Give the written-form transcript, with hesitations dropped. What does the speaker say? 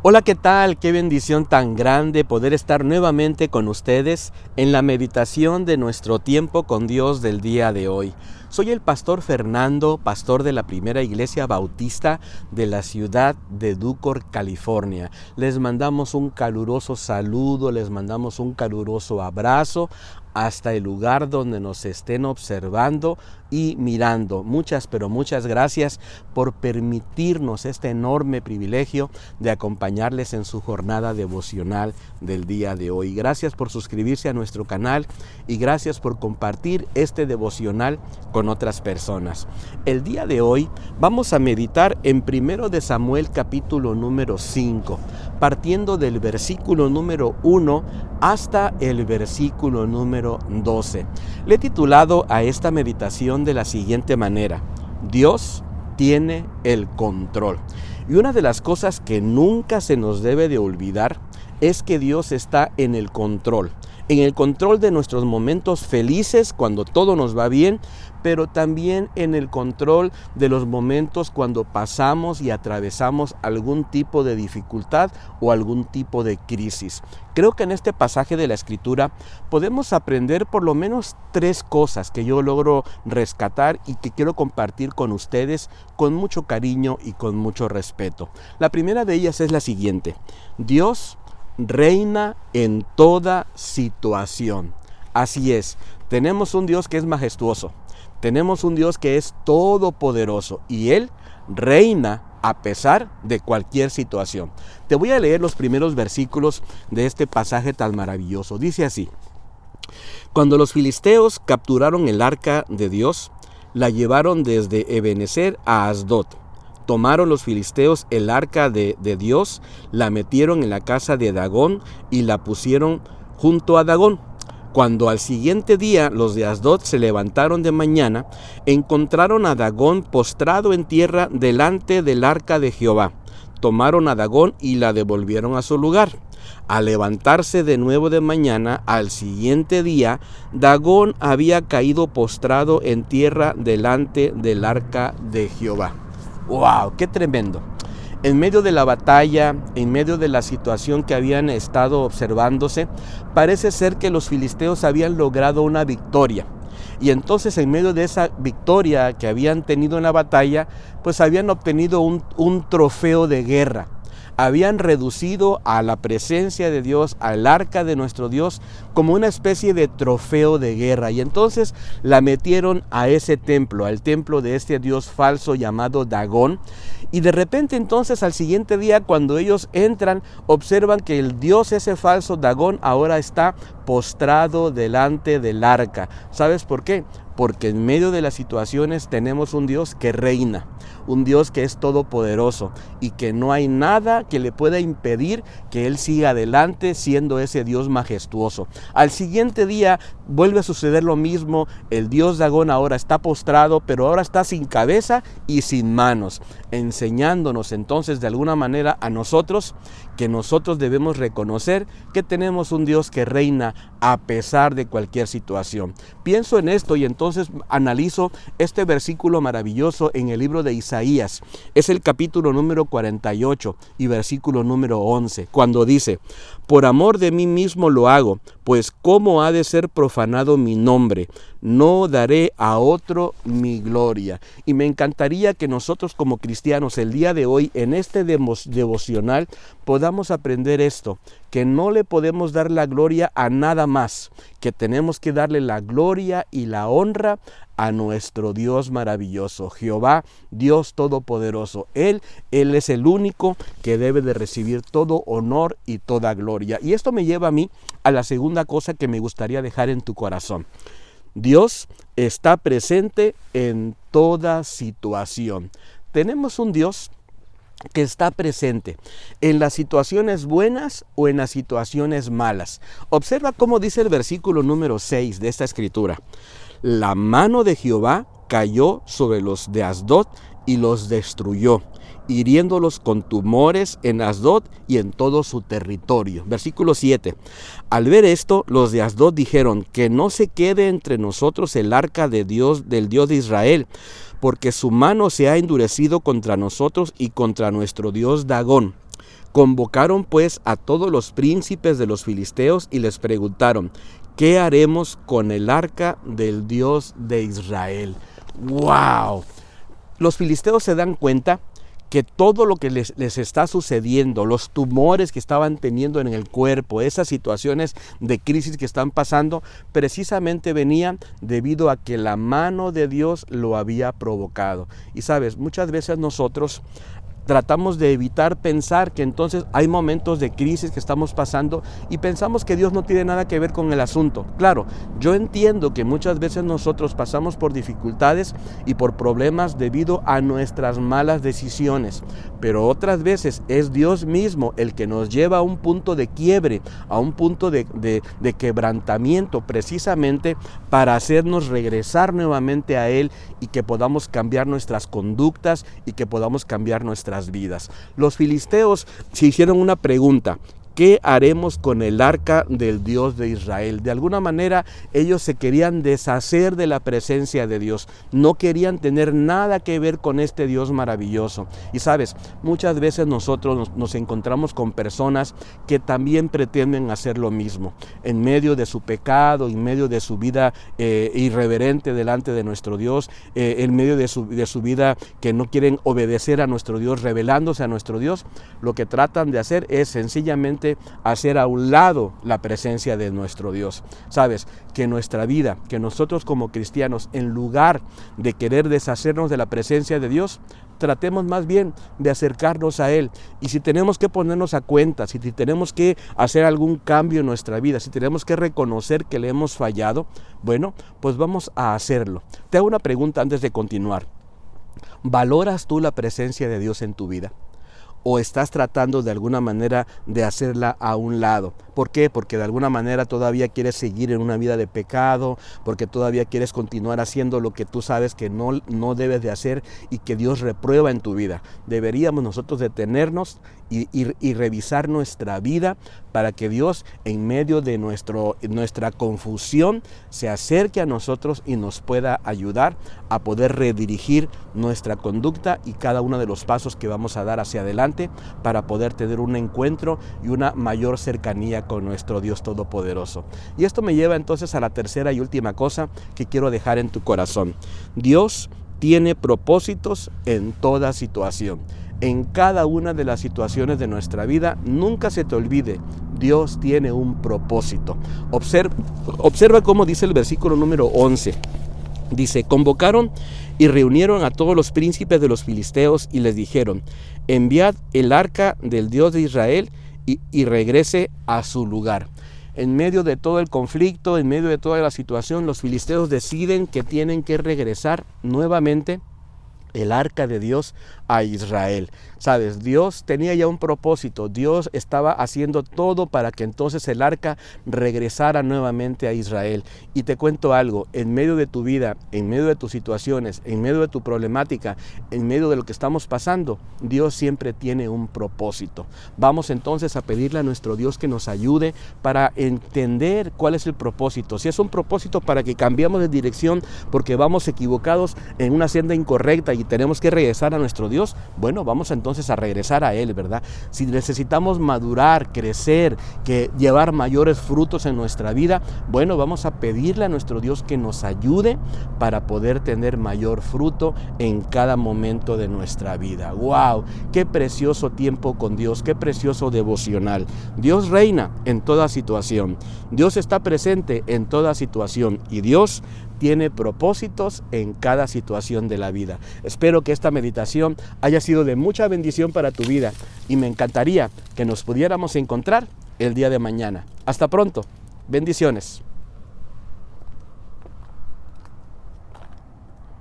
Hola, ¿qué tal? Qué bendición tan grande poder estar nuevamente con ustedes en la meditación de nuestro tiempo con Dios del día de hoy. Soy el pastor Fernando, pastor de la Primera Iglesia Bautista de la ciudad de Ducor, California. Les mandamos un caluroso saludo, les mandamos un caluroso abrazo hasta el lugar donde nos estén observando y mirando. Muchas gracias por permitirnos este enorme privilegio de acompañarles en su jornada devocional del día de hoy. Gracias por suscribirse a nuestro canal y gracias por compartir este devocional con otras personas. El día de hoy vamos a meditar en 1 de Samuel capítulo número 5, partiendo del versículo número 1 hasta el versículo número 12. Le he titulado a esta meditación de la siguiente manera: Dios tiene el control. Y una de las cosas que nunca se nos debe de olvidar es que Dios está en el control de nuestros momentos felices cuando todo nos va bien, pero también en el control de los momentos cuando pasamos y atravesamos algún tipo de dificultad o algún tipo de crisis. Creo que en este pasaje de la Escritura podemos aprender por lo menos 3 cosas que yo logro rescatar y que quiero compartir con ustedes con mucho cariño y con mucho respeto. La primera de ellas es la siguiente: Dios reina en toda situación. Así es, tenemos un Dios que es majestuoso, tenemos un Dios que es todopoderoso y Él reina a pesar de cualquier situación. Te voy a leer los primeros versículos de este pasaje tan maravilloso. Dice así: Cuando los filisteos capturaron el arca de Dios, la llevaron desde Ebenezer a Asdod. Tomaron los filisteos el arca de Dios, la metieron en la casa de Dagón y la pusieron junto a Dagón. Cuando al siguiente día los de Asdod se levantaron de mañana, encontraron a Dagón postrado en tierra delante del arca de Jehová. Tomaron a Dagón y la devolvieron a su lugar. Al levantarse de nuevo de mañana, al siguiente día, Dagón había caído postrado en tierra delante del arca de Jehová. ¡Wow! ¡Qué tremendo! En medio de la batalla, en medio de la situación que habían estado observándose, parece ser que los filisteos habían logrado una victoria. Y entonces, en medio de esa victoria que habían tenido en la batalla, pues habían obtenido un trofeo de guerra. Habían reducido a la presencia de Dios, al arca de nuestro Dios, como una especie de trofeo de guerra. Y entonces la metieron a ese templo, al templo de este Dios falso llamado Dagón. Y de repente entonces al siguiente día, cuando ellos entran, observan que el Dios ese falso Dagón ahora está postrado delante del arca. ¿Sabes por qué? Porque en medio de las situaciones tenemos un Dios que reina, un Dios que es todopoderoso y que no hay nada que le pueda impedir que Él siga adelante siendo ese Dios majestuoso. Al siguiente día vuelve a suceder lo mismo. El Dios Dagón ahora está postrado, pero ahora está sin cabeza y sin manos, enseñándonos entonces de alguna manera a nosotros que nosotros debemos reconocer que tenemos un Dios que reina a pesar de cualquier situación. Pienso en esto y entonces analizo este versículo maravilloso en el libro de Isaías. Es el capítulo número 48 y versículo número 11, cuando dice: Por amor de mí mismo lo hago, pues cómo ha de ser profanado mi nombre. No daré a otro mi gloria. Y me encantaría que nosotros como cristianos el día de hoy en este devocional podamos aprender esto, que no le podemos dar la gloria a nada más, que tenemos que darle la gloria y la honra a nuestro Dios maravilloso, Jehová, Dios todopoderoso. Él es el único que debe de recibir todo honor y toda gloria. Y esto me lleva a mí a la segunda cosa que me gustaría dejar en tu corazón. Dios está presente en toda situación. Tenemos un Dios que está presente en las situaciones buenas o en las situaciones malas. Observa cómo dice el versículo número 6 de esta escritura: La mano de Jehová cayó sobre los de Asdod y los destruyó, hiriéndolos con tumores en Asdod y en todo su territorio. Versículo 7. Al ver esto, los de Asdod dijeron: que no se quede entre nosotros el arca de Dios, del Dios de Israel, porque su mano se ha endurecido contra nosotros y contra nuestro Dios Dagón. Convocaron pues a todos los príncipes de los filisteos y les preguntaron: ¿qué haremos con el arca del Dios de Israel? ¡Wow! Los filisteos se dan cuenta que todo lo que les está sucediendo, los tumores que estaban teniendo en el cuerpo, esas situaciones de crisis que están pasando, precisamente venían debido a que la mano de Dios lo había provocado. Y sabes, muchas veces nosotros tratamos de evitar pensar que entonces hay momentos de crisis que estamos pasando y pensamos que Dios no tiene nada que ver con el asunto. Claro, yo entiendo que muchas veces nosotros pasamos por dificultades y por problemas debido a nuestras malas decisiones, pero otras veces es Dios mismo el que nos lleva a un punto de quiebre, a un punto de quebrantamiento, precisamente para hacernos regresar nuevamente a Él y que podamos cambiar nuestras conductas y que podamos cambiar nuestras vidas. Los filisteos se hicieron una pregunta: ¿qué haremos con el arca del Dios de Israel? De alguna manera ellos se querían deshacer de la presencia de Dios, no querían tener nada que ver con este Dios maravilloso. Y sabes, muchas veces nosotros nos encontramos con personas que también pretenden hacer lo mismo, en medio de su pecado, en medio de su vida irreverente delante de nuestro Dios, en medio de su vida que no quieren obedecer a nuestro Dios, rebelándose a nuestro Dios. Lo que tratan de hacer es sencillamente hacer a un lado la presencia de nuestro Dios. Sabes, que nuestra vida, que nosotros como cristianos, en lugar de querer deshacernos de la presencia de Dios, tratemos más bien de acercarnos a Él. Y si tenemos que ponernos a cuenta, si tenemos que hacer algún cambio en nuestra vida, si tenemos que reconocer que le hemos fallado, bueno, pues vamos a hacerlo. Te hago una pregunta antes de continuar. ¿Valoras tú la presencia de Dios en tu vida? ¿O estás tratando de alguna manera de hacerla a un lado? ¿Por qué? Porque de alguna manera todavía quieres seguir en una vida de pecado, porque todavía quieres continuar haciendo lo que tú sabes que no debes de hacer y que Dios reprueba en tu vida. Deberíamos nosotros detenernos y revisar nuestra vida para que Dios, en medio de nuestra confusión, se acerque a nosotros y nos pueda ayudar a poder redirigir nuestra conducta y cada uno de los pasos que vamos a dar hacia adelante para poder tener un encuentro y una mayor cercanía con nuestro Dios Todopoderoso. Y esto me lleva entonces a la tercera y última cosa que quiero dejar en tu corazón. Dios tiene propósitos en toda situación. En cada una de las situaciones de nuestra vida, nunca se te olvide, Dios tiene un propósito. Observa cómo dice el versículo número 11. Dice: convocaron y reunieron a todos los príncipes de los filisteos y les dijeron: enviad el arca del Dios de Israel y regrese a su lugar. En medio de todo el conflicto, en medio de toda la situación, los filisteos deciden que tienen que regresar nuevamente el arca de Dios a Israel. Sabes, Dios tenía ya un propósito. Dios estaba haciendo todo para que entonces el arca regresara nuevamente a Israel. Y te cuento algo: en medio de tu vida, en medio de tus situaciones, en medio de tu problemática, en medio de lo que estamos pasando, Dios siempre tiene un propósito. Vamos entonces a pedirle a nuestro Dios que nos ayude para entender cuál es el propósito. Si es un propósito para que cambiemos de dirección porque vamos equivocados en una senda incorrecta y tenemos que regresar a nuestro Dios, bueno, vamos entonces a regresar a Él, ¿verdad? Si necesitamos madurar, crecer, llevar mayores frutos en nuestra vida, bueno, vamos a pedirle a nuestro Dios que nos ayude para poder tener mayor fruto en cada momento de nuestra vida. ¡Wow! ¡Qué precioso tiempo con Dios! ¡Qué precioso devocional! Dios reina en toda situación. Dios está presente en toda situación y Dios tiene propósitos en cada situación de la vida. Espero que esta meditación haya sido de mucha bendición para tu vida y me encantaría que nos pudiéramos encontrar el día de mañana. Hasta pronto. Bendiciones.